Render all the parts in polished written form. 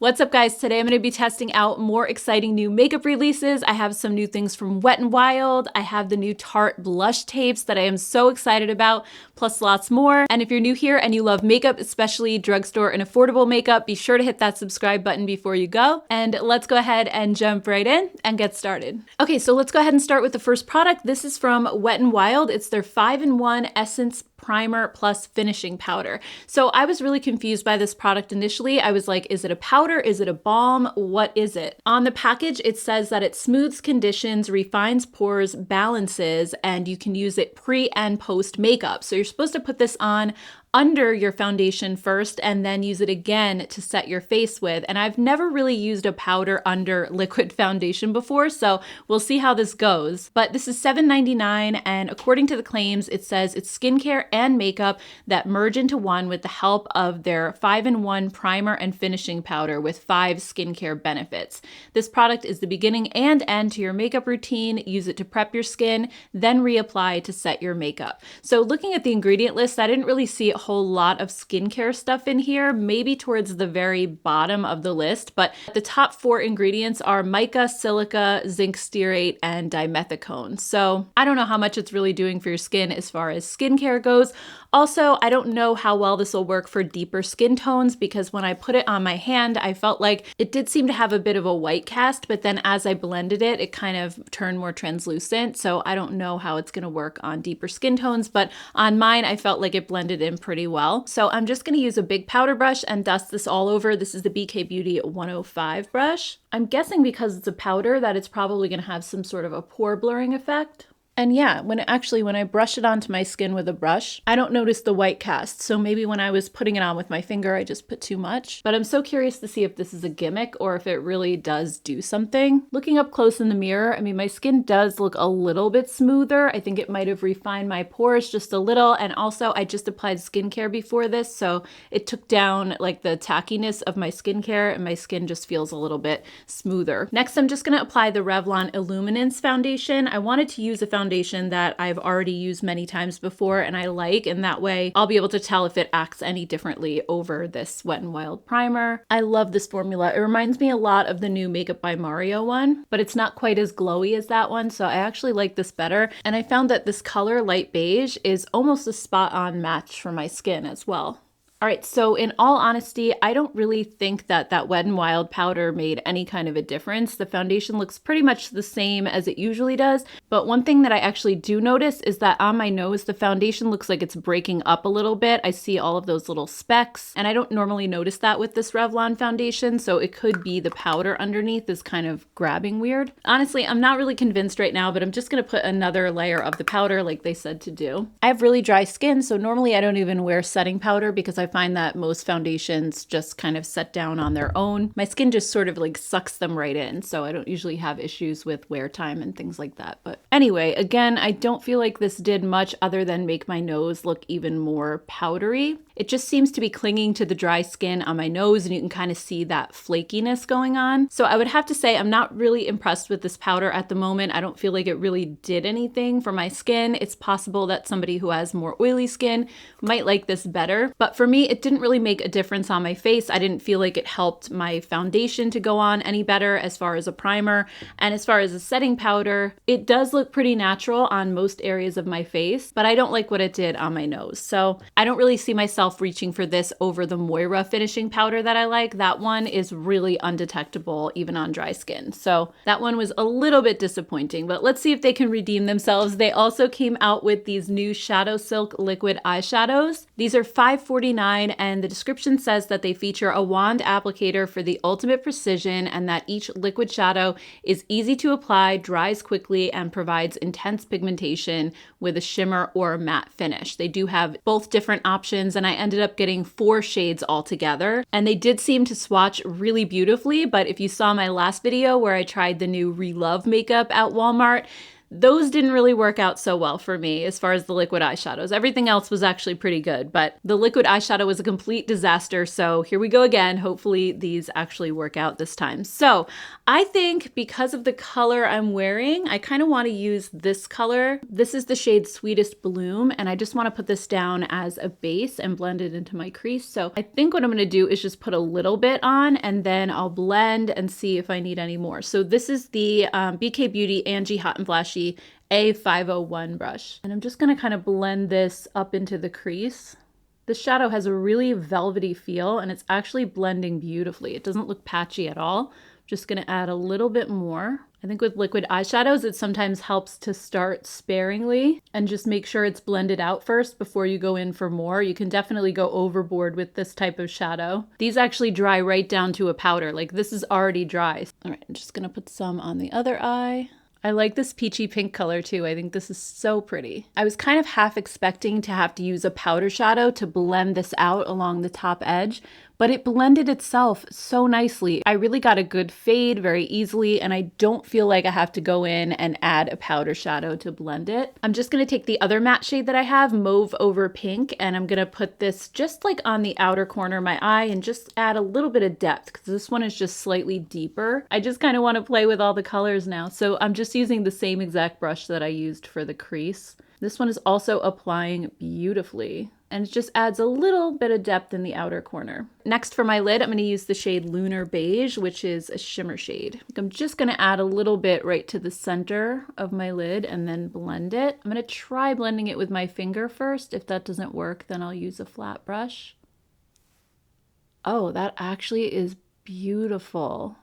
What's up, guys? Today I'm going to be testing out more exciting new makeup releases. I have some new things from Wet n Wild. I have the new Tarte blush tapes that I am so excited about, plus lots more. And if you're new here and you love makeup, especially drugstore and affordable makeup, be sure to hit that subscribe button before you go. And let's go ahead and jump right in and get started. Okay, so let's go ahead and start with the first product. This is from Wet n Wild. It's their 5-in-1 Essence Primer plus finishing powder. So I was really confused by this product initially. I was like, is it a powder? Is it a balm? What is it? On the package, it says that it smooths conditions, refines pores, balances, and you can use it pre and post makeup. So you're supposed to put this on under your foundation first and then use it again to set your face with. And I've never really used a powder under liquid foundation before, so we'll see how this goes. But this is $7.99, and according to the claims, it says it's skincare and makeup that merge into one with the help of their 5-in-1 primer and finishing powder with 5 skincare benefits. This product is the beginning and end to your makeup routine. Use it to prep your skin, then reapply to set your makeup. So looking at the ingredient list, I didn't really see a whole lot of skincare stuff in here, maybe towards the very bottom of the list, but the top 4 ingredients are mica, silica, zinc stearate, and dimethicone. So I don't know how much it's really doing for your skin as far as skincare goes. Also, I don't know how well this will work for deeper skin tones because when I put it on my hand, I felt like it did seem to have a bit of a white cast, but then as I blended it, it kind of turned more translucent. So I don't know how it's going to work on deeper skin tones, but on mine, I felt like it blended in pretty well. So I'm just going to use a big powder brush and dust this all over. This is the BK Beauty 105 brush. I'm guessing because it's a powder that it's probably going to have some sort of a pore blurring effect. And yeah, when I brush it onto my skin with a brush, I don't notice the white cast. So maybe when I was putting it on with my finger, I just put too much. But I'm so curious to see if this is a gimmick or if it really does do something. Looking up close in the mirror, I mean, my skin does look a little bit smoother. I think it might have refined my pores just a little. And also I just applied skincare before this, so it took down like the tackiness of my skincare and my skin just feels a little bit smoother. Next, I'm just gonna apply the Revlon Illuminance foundation. I wanted to use a foundation that I've already used many times before and I like, and that way I'll be able to tell if it acts any differently over this Wet n Wild primer. I love this formula. It reminds me a lot of the new Makeup by Mario one, but it's not quite as glowy as that one, so I actually like this better. And I found that this color, light beige, is almost a spot-on match for my skin as well. All right, so in all honesty, I don't really think that that Wet n Wild powder made any kind of a difference. The foundation looks pretty much the same as it usually does, but one thing that I actually do notice is that on my nose, the foundation looks like it's breaking up a little bit. I see all of those little specks, and I don't normally notice that with this Revlon foundation, so it could be the powder underneath is kind of grabbing weird. Honestly, I'm not really convinced right now, but I'm just gonna put another layer of the powder like they said to do. I have really dry skin, so normally I don't even wear setting powder because I find that most foundations just kind of set down on their own. My skin just sort of like sucks them right in, so I don't usually have issues with wear time and things like that. But anyway, again, I don't feel like this did much other than make my nose look even more powdery. It just seems to be clinging to the dry skin on my nose, and you can kind of see that flakiness going on. So I would have to say I'm not really impressed with this powder at the moment. I don't feel like it really did anything for my skin. It's possible that somebody who has more oily skin might like this better, but for me, it didn't really make a difference on my face. I didn't feel like it helped my foundation to go on any better as far as a primer. And as far as a setting powder, it does look pretty natural on most areas of my face, but I don't like what it did on my nose. So I don't really see myself reaching for this over the Moira finishing powder that I like. That one is really undetectable even on dry skin. So that one was a little bit disappointing, but let's see if they can redeem themselves. They also came out with these new Shadow Silk liquid eyeshadows. These are $5.49, and the description says that they feature a wand applicator for the ultimate precision and that each liquid shadow is easy to apply, dries quickly, and provides intense pigmentation with a shimmer or a matte finish. They do have both different options, and I ended up getting 4 shades altogether, and they did seem to swatch really beautifully. But if you saw my last video where I tried the new Relove makeup at Walmart, those didn't really work out so well for me as far as the liquid eyeshadows. Everything else was actually pretty good, but the liquid eyeshadow was a complete disaster. So here we go again. Hopefully these actually work out this time. So I think because of the color I'm wearing, I kind of want to use this color. This is the shade Sweetest Bloom, and I just want to put this down as a base and blend it into my crease. So I think what I'm going to do is just put a little bit on, and then I'll blend and see if I need any more. So this is the BK Beauty Angie Hot and Flashy A501 brush. And I'm just going to kind of blend this up into the crease. This shadow has a really velvety feel, and it's actually blending beautifully. It doesn't look patchy at all. Just going to add a little bit more. I think with liquid eyeshadows, it sometimes helps to start sparingly and just make sure it's blended out first before you go in for more. You can definitely go overboard with this type of shadow. These actually dry right down to a powder. Like this is already dry. All right, I'm just going to put some on the other eye. I like this peachy pink color too. I think this is so pretty. I was kind of half expecting to have to use a powder shadow to blend this out along the top edge, but it blended itself so nicely. I really got a good fade very easily, and I don't feel like I have to go in and add a powder shadow to blend it. I'm just gonna take the other matte shade that I have, Mauve Over Pink, and I'm gonna put this just like on the outer corner of my eye and just add a little bit of depth because this one is just slightly deeper. I just kind of want to play with all the colors now. So I'm just using the same exact brush that I used for the crease. This one is also applying beautifully, and it just adds a little bit of depth in the outer corner. Next for my lid, I'm going to use the shade Lunar Beige, which is a shimmer shade. I'm just going to add a little bit right to the center of my lid and then blend it. I'm going to try blending it with my finger first. If that doesn't work, then I'll use a flat brush. Oh, that actually is beautiful.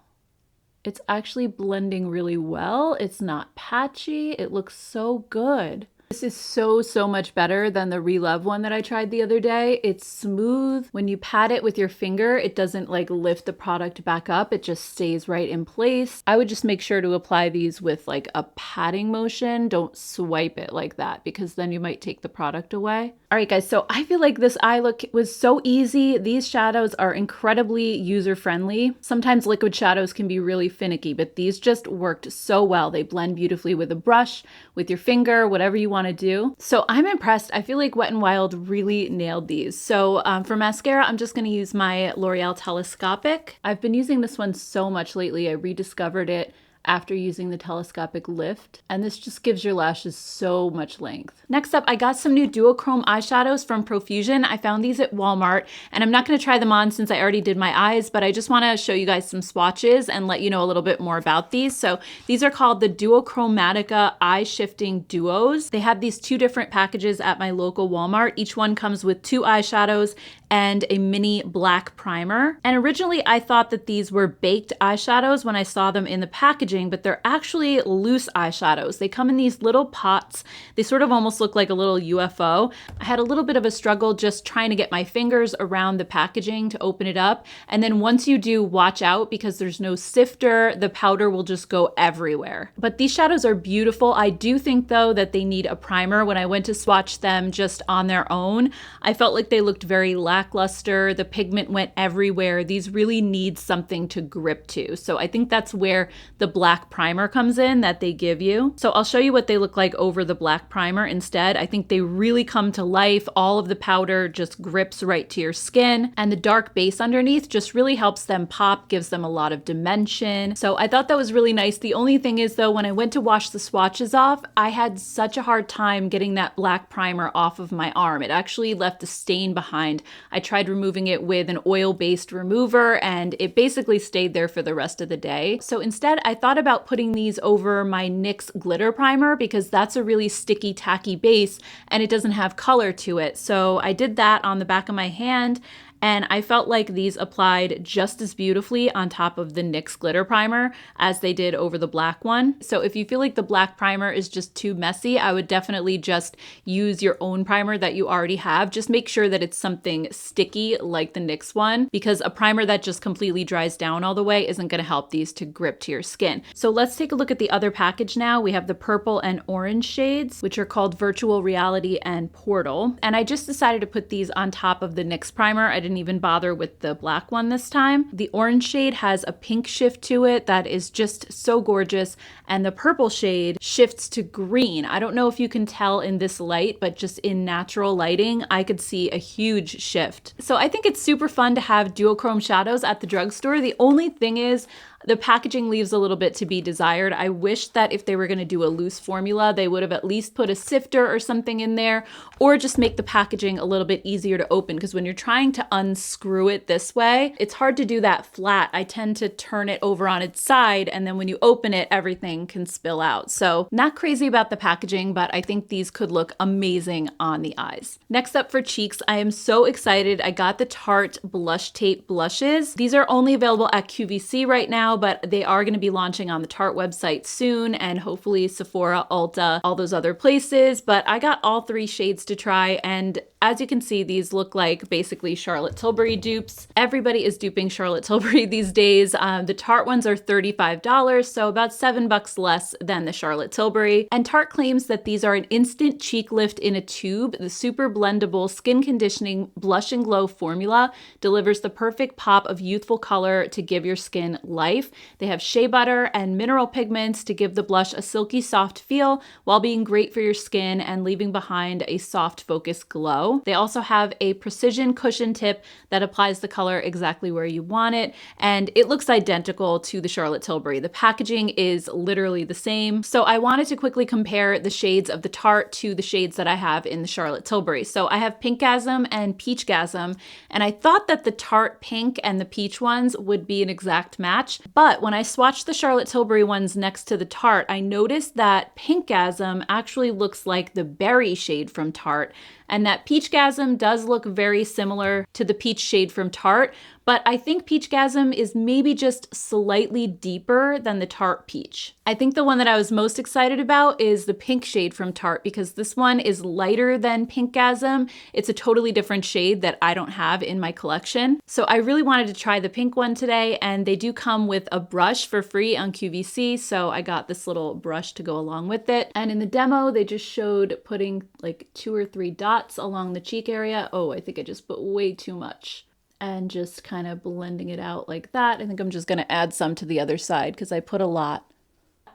It's actually blending really well. It's not patchy. It looks so good. This is so much better than the Relove one that I tried the other day. It's smooth. When you pat it with your finger, it doesn't like lift the product back up. It just stays right in place. I would just make sure to apply these with like a patting motion. Don't swipe it like that because then you might take the product away. All right, guys, so I feel like this eye look was so easy. These shadows are incredibly user-friendly. Sometimes liquid shadows can be really finicky, but these just worked so well. They blend beautifully with a brush, with your finger, whatever you want to do. So I'm impressed. I feel like Wet n Wild really nailed these. So for mascara, I'm just going to use my L'Oreal Telescopic. I've been using this one so much lately. I rediscovered it after using the telescopic lift, and this just gives your lashes so much length. Next up, I got some new duochrome eyeshadows from Profusion. I found these at Walmart, and I'm not going to try them on since I already did my eyes, but I just want to show you guys some swatches and let you know a little bit more about these. So these are called the Duochromatica Eye Shifting Duos. They have these two different packages at my local Walmart. Each one comes with 2 eyeshadows and a mini black primer. And originally I thought that these were baked eyeshadows when I saw them in the packaging, but they're actually loose eyeshadows. They come in these little pots. They sort of almost look like a little UFO. I had a little bit of a struggle just trying to get my fingers around the packaging to open it up. And then once you do, watch out because there's no sifter. The powder will just go everywhere. But these shadows are beautiful. I do think though that they need a primer. When I went to swatch them just on their own, I felt like they looked very lackluster. The pigment went everywhere. These really need something to grip to. So I think that's where the black primer comes in that they give you. So I'll show you what they look like over the black primer instead. I think they really come to life. All of the powder just grips right to your skin, and the dark base underneath just really helps them pop, gives them a lot of dimension. So I thought that was really nice. The only thing is though, when I went to wash the swatches off, I had such a hard time getting that black primer off of my arm. It actually left a stain behind. I tried removing it with an oil-based remover and it basically stayed there for the rest of the day. So instead, I thought about putting these over my NYX glitter primer because that's a really sticky, tacky base and it doesn't have color to it. So I did that on the back of my hand, and I felt like these applied just as beautifully on top of the NYX glitter primer as they did over the black one. So if you feel like the black primer is just too messy, I would definitely just use your own primer that you already have. Just make sure that it's something sticky like the NYX one, because a primer that just completely dries down all the way isn't going to help these to grip to your skin. So let's take a look at the other package now. We have the purple and orange shades, which are called Virtual Reality and Portal. And I just decided to put these on top of the NYX primer. I didn't even bother with the black one this time. The orange shade has a pink shift to it that is just so gorgeous, and the purple shade shifts to green. I don't know if you can tell in this light, but just in natural lighting, I could see a huge shift. So I think it's super fun to have duochrome shadows at the drugstore. The only thing is, the packaging leaves a little bit to be desired. I wish that if they were going to do a loose formula, they would have at least put a sifter or something in there, or just make the packaging a little bit easier to open, because when you're trying to unscrew it this way, it's hard to do that flat. I tend to turn it over on its side, and then when you open it, everything can spill out. So not crazy about the packaging, but I think these could look amazing on the eyes. Next up for cheeks, I am so excited. I got the Tarte Blush Tape blushes. These are only available at QVC right now, but they are going to be launching on the Tarte website soon, and hopefully Sephora, Ulta, all those other places. But I got all 3 shades to try, and as you can see, these look like basically Charlotte Tilbury dupes. Everybody is duping Charlotte Tilbury these days. The Tarte ones are $35, so about $7 less than the Charlotte Tilbury. And Tarte claims that these are an instant cheek lift in a tube. The super blendable skin conditioning blush and glow formula delivers the perfect pop of youthful color to give your skin life. They have shea butter and mineral pigments to give the blush a silky soft feel while being great for your skin and leaving behind a soft focused glow. They also have a precision cushion tip that applies the color exactly where you want it, and it looks identical to the Charlotte Tilbury. The packaging is literally the same. So I wanted to quickly compare the shades of the Tarte to the shades that I have in the Charlotte Tilbury. So I have Pinkgasm and Peachgasm, and I thought that the Tarte pink and the peach ones would be an exact match, but when I swatched the Charlotte Tilbury ones next to the Tarte, I noticed that Pinkgasm actually looks like the berry shade from Tarte, and that Peachgasm does look very similar to the peach shade from Tarte, but I think Peachgasm is maybe just slightly deeper than the Tarte Peach. I think the one that I was most excited about is the pink shade from Tarte, because this one is lighter than Pinkgasm. It's a totally different shade that I don't have in my collection. So I really wanted to try the pink one today, and they do come with a brush for free on QVC, so I got this little brush to go along with it. And in the demo, they just showed putting like 2 or 3 dots along the cheek area. Oh, I think I just put way too much. And just kind of blending it out like that. I think I'm just going to add some to the other side because I put a lot.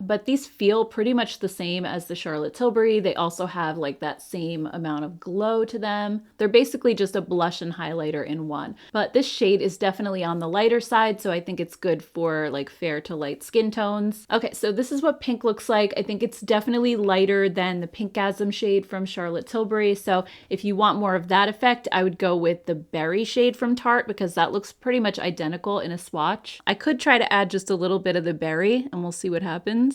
But these feel pretty much the same as the Charlotte Tilbury. They also have like that same amount of glow to them. They're basically just a blush and highlighter in one. But this shade is definitely on the lighter side, so I think it's good for like fair to light skin tones. Okay, so this is what pink looks like. I think it's definitely lighter than the Pinkgasm shade from Charlotte Tilbury. So if you want more of that effect, I would go with the berry shade from Tarte, because that looks pretty much identical in a swatch. I could try to add just a little bit of the berry and we'll see what happens.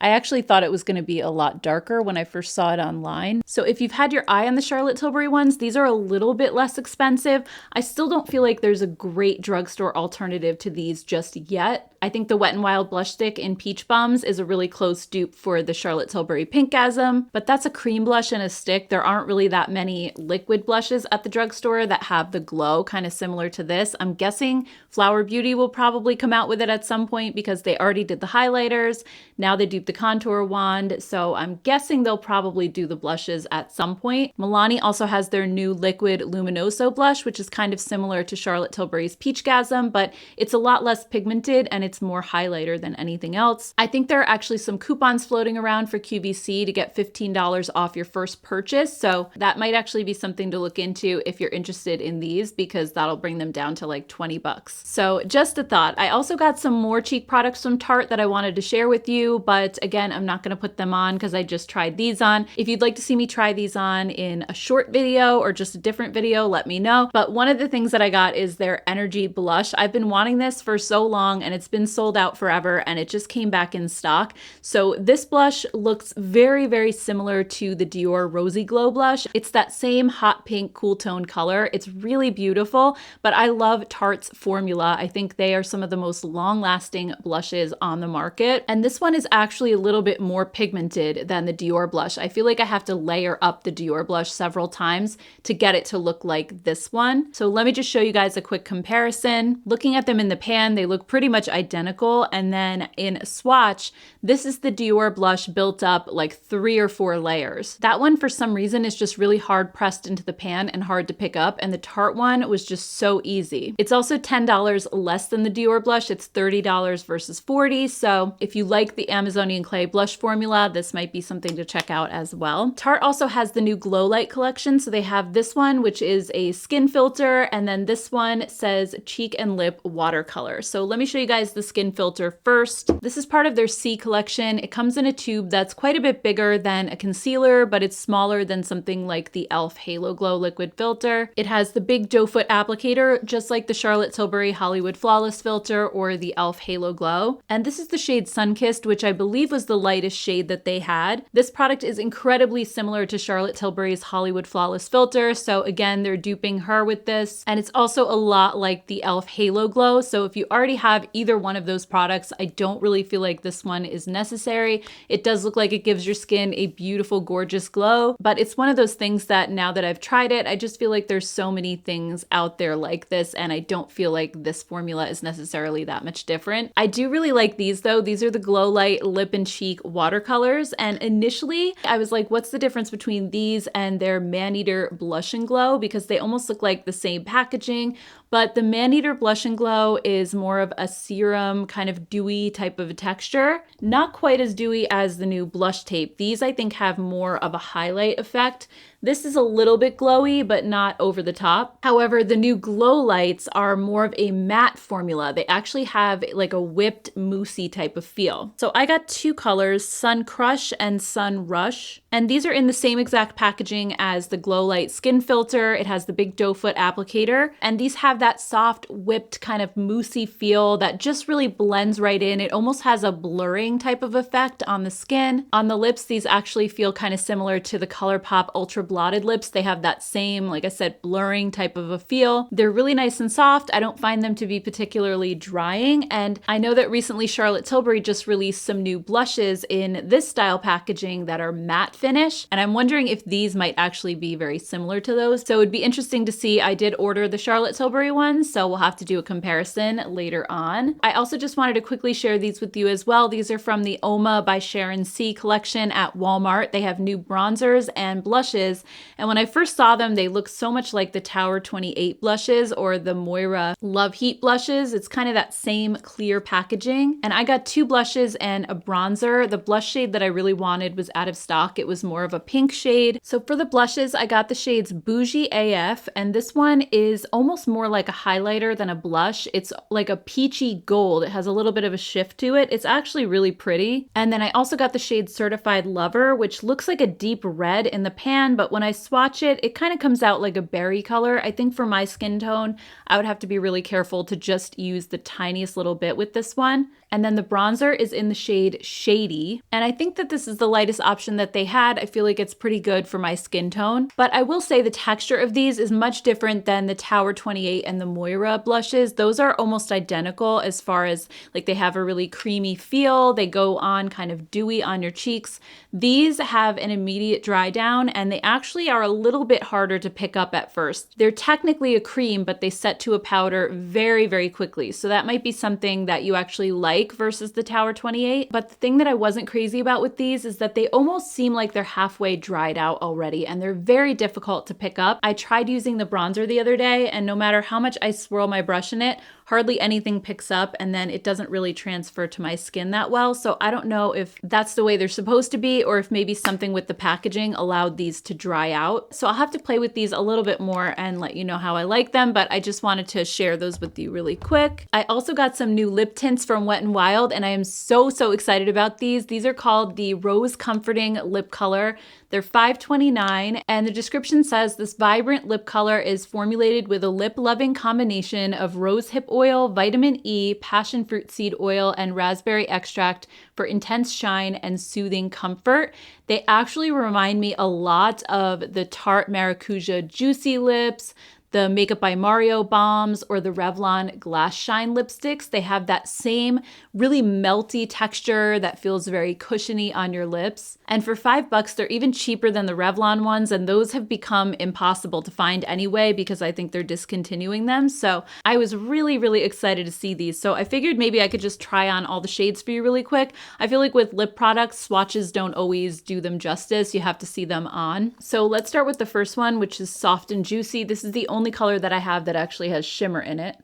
I actually thought it was going to be a lot darker when I first saw it online. So if you've had your eye on the Charlotte Tilbury ones, these are a little bit less expensive. I still don't feel like there's a great drugstore alternative to these just yet. I think the Wet n Wild blush stick in Peach Bums is a really close dupe for the Charlotte Tilbury Pinkgasm, but that's a cream blush in a stick. There aren't really that many liquid blushes at the drugstore that have the glow kind of similar to this. I'm guessing Flower Beauty will probably come out with it at some point because they already did the highlighters. Now they duped the contour wand, so I'm guessing they'll probably do the blushes at some point. Milani also has their new liquid Luminoso blush, which is kind of similar to Charlotte Tilbury's Peachgasm, but it's a lot less pigmented and it's more highlighter than anything else. I think there are actually some coupons floating around for QVC to get $15 off your first purchase, so that might actually be something to look into if you're interested in these, because that'll bring them down to like 20 bucks. So just a thought. I also got some more cheek products from Tarte that I wanted to share with you, but again, I'm not going to put them on because I just tried these on. If you'd like to see me try these on in a short video or just a different video, let me know. But one of the things that I got is their Energy Blush. I've been wanting this for so long and it's been sold out forever, and it just came back in stock. So this blush looks very, very similar to the Dior Rosy Glow blush. It's that same hot pink cool tone color. It's really beautiful, but I love Tarte's formula. I think they are some of the most long-lasting blushes on the market. And this one is actually actually a little bit more pigmented than the Dior blush. I feel like I have to layer up the Dior blush several times to get it to look like this one. So let me just show you guys a quick comparison. Looking at them in the pan, they look pretty much identical. And then in a swatch, this is the Dior blush built up like 3 or 4 layers. That one, for some reason, is just really hard pressed into the pan and hard to pick up. And the Tarte one was just so easy. It's also $10 less than the Dior blush. It's $30 versus $40. So if you like the Amazonian Clay blush formula, this might be something to check out as well. Tarte also has the new Glow Light collection. So they have this one, which is a skin filter. And then this one says cheek and lip watercolor. So let me show you guys the skin filter first. This is part of their C collection. It comes in a tube that's quite a bit bigger than a concealer, but it's smaller than something like the e.l.f. Halo Glow liquid filter. It has the big doe foot applicator, just like the Charlotte Tilbury Hollywood Flawless filter or the e.l.f. Halo Glow. And this is the shade Sunkissed, which I believe was the lightest shade that they had. This product is incredibly similar to Charlotte Tilbury's Hollywood Flawless filter. So again, they're duping her with this. And it's also a lot like the e.l.f. Halo Glow. So if you already have either one of those products, I don't really feel like this one is necessary. It does look like it gives your skin a beautiful, gorgeous glow, but it's one of those things that now that I've tried it, I just feel like there's so many things out there like this, and I don't feel like this formula is necessarily that much different. I do really like these though. These are the Glow Light Lip and Cheek watercolors, and initially I was like, what's the difference between these and their Maneater Blush and Glow? Because they almost look like the same packaging, but the Maneater Blush and Glow is more of a serum, kind of dewy type of a texture. Not quite as dewy as the new blush tape. These I think have more of a highlight effect. This is a little bit glowy, but not over the top. However, the new Glow Lights are more of a matte formula. They actually have like a whipped moussey type of feel. So I got 2 colors, Sun Crush and Sun Rush. And these are in the same exact packaging as the Glow Light Skin Filter. It has the big doe foot applicator. And these have that soft, whipped kind of moussey feel that just really blends right in. It almost has a blurring type of effect on the skin. On the lips, these actually feel kind of similar to the ColourPop Ultra Blotted lips. They have that same, like I said, blurring type of a feel. They're really nice and soft. I don't find them to be particularly drying. And I know that recently Charlotte Tilbury just released some new blushes in this style packaging that are matte finish. And I'm wondering if these might actually be very similar to those. So it'd be interesting to see. I did order the Charlotte Tilbury ones, so we'll have to do a comparison later on. I also just wanted to quickly share these with you as well. These are from the OMA by Sharon C collection at Walmart. They have new bronzers and blushes. And when I first saw them, they looked so much like the Tower 28 blushes or the Moira Love Heat blushes. It's kind of that same clear packaging. And I got 2 blushes and a bronzer. The blush shade that I really wanted was out of stock. It was more of a pink shade. So for the blushes, I got the shades Bougie AF, and this one is almost more like a highlighter than a blush. It's like a peachy gold. It has a little bit of a shift to it. It's actually really pretty. And then I also got the shade Certified Lover, which looks like a deep red in the pan, but when I swatch it, it kind of comes out like a berry color. I think for my skin tone, I would have to be really careful to just use the tiniest little bit with this one. And then the bronzer is in the shade Shady. And I think that this is the lightest option that they had. I feel like it's pretty good for my skin tone. But I will say the texture of these is much different than the Tower 28 and the Moira blushes. Those are almost identical as far as like they have a really creamy feel. They go on kind of dewy on your cheeks. These have an immediate dry down, and they actually are a little bit harder to pick up at first. They're technically a cream, but they set to a powder very, very quickly. So that might be something that you actually like versus the Tower 28. But the thing that I wasn't crazy about with these is that they almost seem like they're halfway dried out already, and they're very difficult to pick up. I tried using the bronzer the other day, and no matter how much I swirl my brush in it, hardly anything picks up, and then it doesn't really transfer to my skin that well. So I don't know if that's the way they're supposed to be, or if maybe something with the packaging allowed these to dry out. So I'll have to play with these a little bit more and let you know how I like them, but I just wanted to share those with you really quick. I also got some new lip tints from Wet n Wild, and I am so excited about these. These are called the Rose Comforting Lip Color. They're $5.29, and the description says this vibrant lip color is formulated with a lip-loving combination of rosehip oil, vitamin E, passion fruit seed oil, and raspberry extract for intense shine and soothing comfort. They actually remind me a lot of the Tarte Maracuja Juicy Lips, the Makeup by Mario balms or the Revlon Glass Shine lipsticks. They have that same really melty texture that feels very cushiony on your lips. And for $5, they're even cheaper than the Revlon ones, and those have become impossible to find anyway because I think they're discontinuing them. So I was really, really excited to see these. So I figured maybe I could just try on all the shades for you really quick. I feel like with lip products, swatches don't always do them justice. You have to see them on. So let's start with the first one, which is Soft and Juicy. This is the only color that I have that actually has shimmer in it.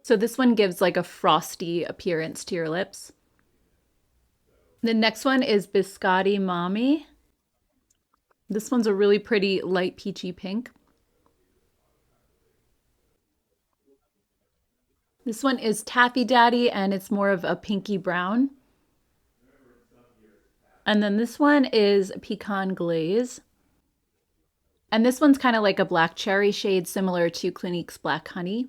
So this one gives like a frosty appearance to your lips. The next one is Biscotti Mommy. This one's a really pretty light peachy pink. This one is Taffy Daddy, and it's more of a pinky brown. And then this one is Pecan Glaze. And this one's kind of like a black cherry shade, similar to Clinique's Black Honey.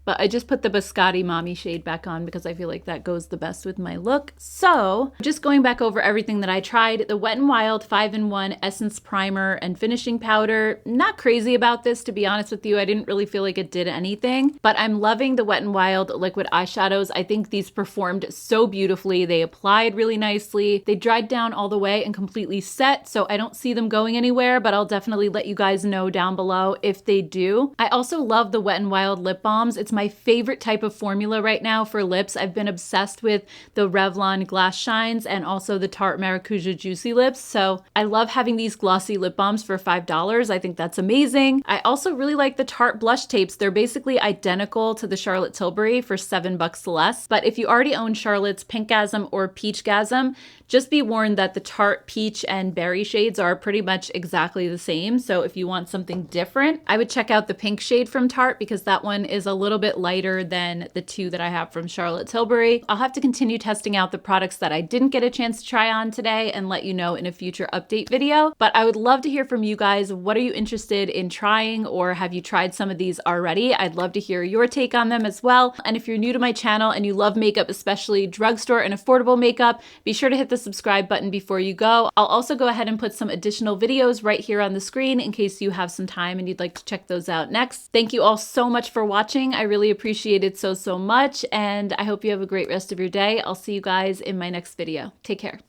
But I just put the Biscotti Mommy shade back on because I feel like that goes the best with my look. So just going back over everything that I tried, the Wet n Wild 5-in-1 Essence Primer and Finishing Powder. Not crazy about this, to be honest with you. I didn't really feel like it did anything, but I'm loving the Wet n Wild liquid eyeshadows. I think these performed so beautifully. They applied really nicely. They dried down all the way and completely set, so I don't see them going anywhere, but I'll definitely let you guys know down below if they do. I also love the Wet n Wild lip balms. It's my favorite type of formula right now for lips. I've been obsessed with the Revlon Glass Shines and also the Tarte Maracuja Juicy Lips. So I love having these glossy lip balms for $5. I think that's amazing. I also really like the Tarte blush tapes. They're basically identical to the Charlotte Tilbury for $7 less. But if you already own Charlotte's Pinkgasm or Peachgasm, just be warned that the Tarte Peach and Berry shades are pretty much exactly the same. So if you want something different, I would check out the pink shade from Tarte because that one is a little bit lighter than the two that I have from Charlotte Tilbury. I'll have to continue testing out the products that I didn't get a chance to try on today and let you know in a future update video. But I would love to hear from you guys. What are you interested in trying, or have you tried some of these already? I'd love to hear your take on them as well. And if you're new to my channel and you love makeup, especially drugstore and affordable makeup, be sure to hit the subscribe button before you go. I'll also go ahead and put some additional videos right here on the screen in case you have some time and you'd like to check those out next. Thank you all so much for watching. I really appreciate it so much, and I hope you have a great rest of your day. I'll see you guys in my next video. Take care.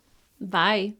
Bye.